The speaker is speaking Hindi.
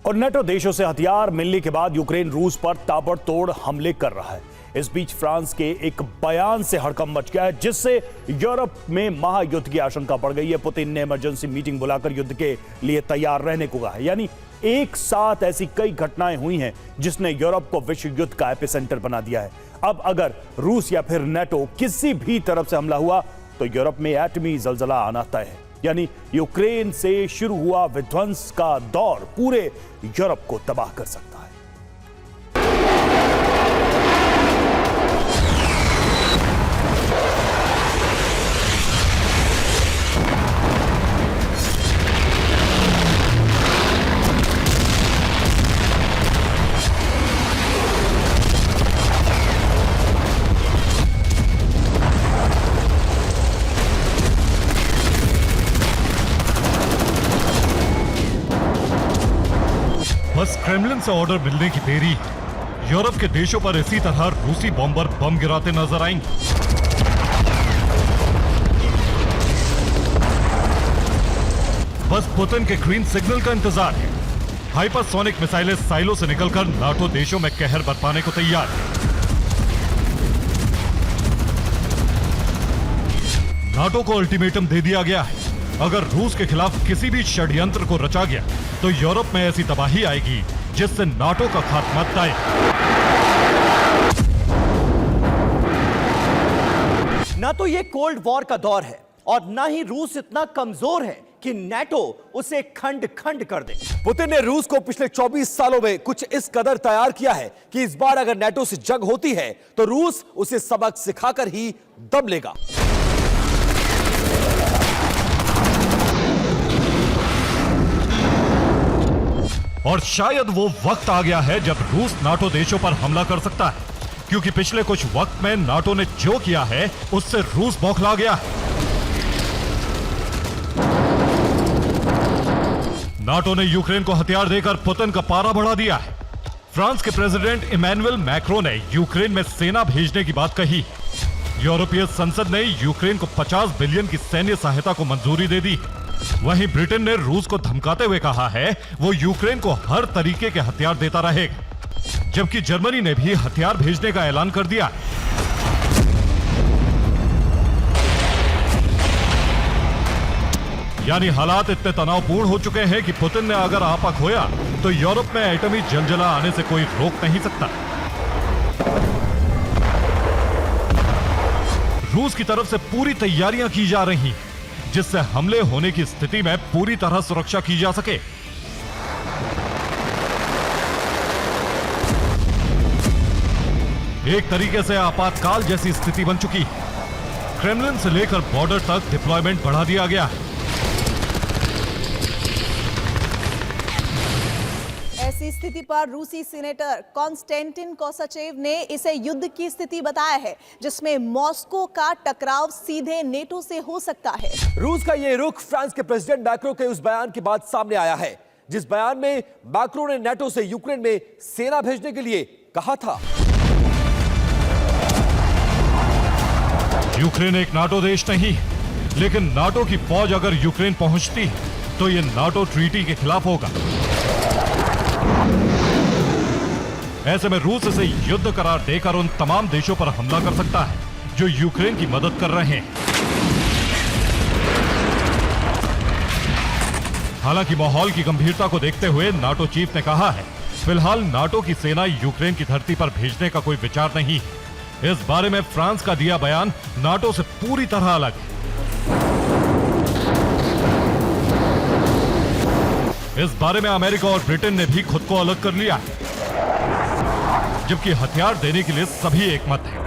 और नेटो देशों से हथियार मिलने के बाद यूक्रेन रूस पर ताबड़तोड़ हमले कर रहा है। इस बीच फ्रांस के एक बयान से हड़कंप मच गया है, जिससे यूरोप में महायुद्ध की आशंका बढ़ गई है। पुतिन ने इमरजेंसी मीटिंग बुलाकर युद्ध के लिए तैयार रहने को कहा है। यानी एक साथ ऐसी कई घटनाएं हुई हैं जिसने यूरोप को विश्व युद्ध का एपिसेंटर बना दिया है। अब अगर रूस या फिर नेटो किसी भी तरफ से हमला हुआ तो यूरोप में एटमी जलजला आना तय है। यानी यूक्रेन से शुरू हुआ विध्वंस का दौर पूरे यूरोप को तबाह कर सकता है। बस क्रेमलिन से ऑर्डर मिलने की देरी। यूरोप के देशों पर इसी तरह रूसी बॉम्बर बम गिराते नजर आएंगे। बस पुतिन के ग्रीन सिग्नल का इंतजार है। हाइपरसोनिक मिसाइलें साइलों से निकलकर नाटो देशों में कहर बरपाने को तैयार है। नाटो को अल्टीमेटम दे दिया गया है, अगर रूस के खिलाफ किसी भी षड्यंत्र को रचा गया तो यूरोप में ऐसी तबाही आएगी जिससे नाटो का खात्मा तय। ना तो ये कोल्ड वॉर का दौर है और ना ही रूस इतना कमजोर है कि नेटो उसे खंड खंड कर दे। पुतिन ने रूस को पिछले 24 सालों में कुछ इस कदर तैयार किया है कि इस बार अगर नेटो से जंग होती है तो रूस उसे सबक सिखाकर ही दम लेगा। और शायद वो वक्त आ गया है जब रूस नाटो देशों पर हमला कर सकता है, क्योंकि पिछले कुछ वक्त में नाटो ने जो किया है उससे रूस बौखला गया है। नाटो ने यूक्रेन को हथियार देकर पुतिन का पारा बढ़ा दिया है। फ्रांस के प्रेसिडेंट इमैनुअल मैक्रों ने यूक्रेन में सेना भेजने की बात कही। यूरोपीय संसद ने यूक्रेन को 50 बिलियन की सैन्य सहायता को मंजूरी दे दी। वहीं ब्रिटेन ने रूस को धमकाते हुए कहा है वो यूक्रेन को हर तरीके के हथियार देता रहेगा, जबकि जर्मनी ने भी हथियार भेजने का ऐलान कर दिया। यानी हालात इतने तनावपूर्ण हो चुके हैं कि पुतिन ने अगर आपा खोया तो यूरोप में एटमी जलजला आने से कोई रोक नहीं सकता। रूस की तरफ से पूरी तैयारियां की जा रही हैं, जिससे हमले होने की स्थिति में पूरी तरह सुरक्षा की जा सके। एक तरीके से आपातकाल जैसी स्थिति बन चुकी है। क्रेमलिन से लेकर बॉर्डर तक डिप्लॉयमेंट बढ़ा दिया गया है। ऐसी स्थिति पर रूसी सीनेटर कॉन्स्टेंटिन कोसाचेव ने इसे युद्ध की स्थिति बताया है, जिसमें मॉस्को का टकराव सीधे नेटो से हो सकता है। रूस का यह रुख फ्रांस के प्रेसिडेंट मैक्रो के उस बयान के बाद सामने आया है, जिस बयान में मैक्रो ने नेटो से यूक्रेन में सेना भेजने के लिए कहा था। यूक्रेन एक नाटो देश नहीं, लेकिन नाटो की फौज अगर यूक्रेन पहुंचती है तो यह नाटो ट्रीटी के खिलाफ होगा। ऐसे में रूस इसे युद्ध करार देकर उन तमाम देशों पर हमला कर सकता है जो यूक्रेन की मदद कर रहे हैं। हालांकि माहौल की गंभीरता को देखते हुए नाटो चीफ ने कहा है, फिलहाल नाटो की सेना यूक्रेन की धरती पर भेजने का कोई विचार नहीं है। इस बारे में फ्रांस का दिया बयान नाटो से पूरी तरह अलग है। इस बारे में अमेरिका और ब्रिटेन ने भी खुद को अलग कर लिया है, जबकि हथियार देने के लिए सभी एकमत हैं।